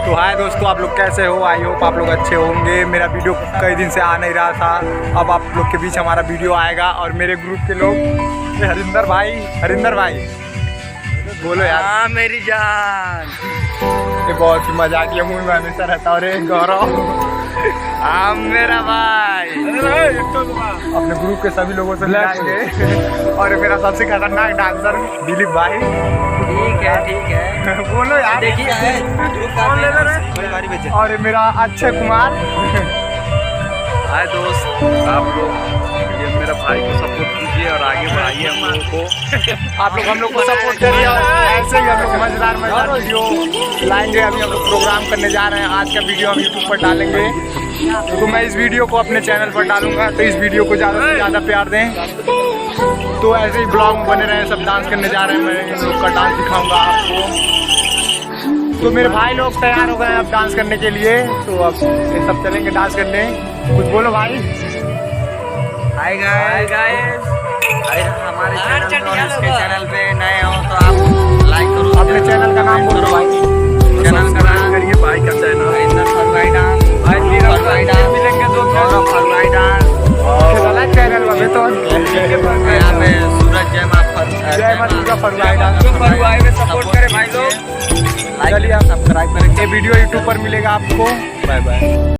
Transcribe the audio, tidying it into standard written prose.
तो हाय दोस्तों, आप लोग कैसे हो? आई होप आप लोग अच्छे होंगे। मेरा वीडियो कई दिन से आ नहीं रहा था, अब आप लोग के बीच हमारा वीडियो आएगा। और मेरे ग्रुप के लोग, हरिंदर भाई बोलो यार। हाँ मेरी जान, ये बहुत ही मजाकिया मूड में हमेशा रहता है। और गौरव, हाँ मेरा भाई, अपने ग्रुप के सभी लोगों से मिलाएंगे। और मेरा सबसे खतरनाक डांसर दिलीप भाई। ठीक है बोलो यार। देखिए कौन ले रहे हैं? और मेरा अक्षय कुमार। हाय दोस्त, आप लोग ये मेरा भाई को सपोर्ट कीजिए और आगे बढ़ाइए हम लोगों को। आप लोग हम लोग को सपोर्ट करिए और ऐसे ही हम लोग मजेदार वीडियो लाएंगे। अभी हम लोग प्रोग्राम करने जा रहे हैं। आज का वीडियो हम यूट्यूब पर डालेंगे, तो मैं इस वीडियो को अपने चैनल पर डालूंगा। तो इस वीडियो को ज़्यादा से ज़्यादा प्यार दें। तो ऐसे ही ब्लॉग में बने रहे। सब डांस करने जा रहे हैं, मैं इन लोग का डांस दिखाऊंगा आपको। तो मेरे भाई लोग तैयार हो गए हैं अब डांस करने के लिए। तो अब ये सब चलेंगे डांस करने। कुछ बोलो भाई। हाय गाइस, हमारे चैनल पे नए हो तो आप लाइक करो, अपने चैनल का नाम बोलो भाई। चैनल का नाम करिए भाई का चैनल फरवाई डांस। मिलेंगे तो फरवाई डांस अलग चैनल में तो यहाँ पे सूरज जय माता फरवाई डांस। फरवाई में सपोर्ट करें भाई लोग। चलिए आप सब्सक्राइब करें। ये वीडियो यूट्यूब पर मिलेगा आपको। Bye bye.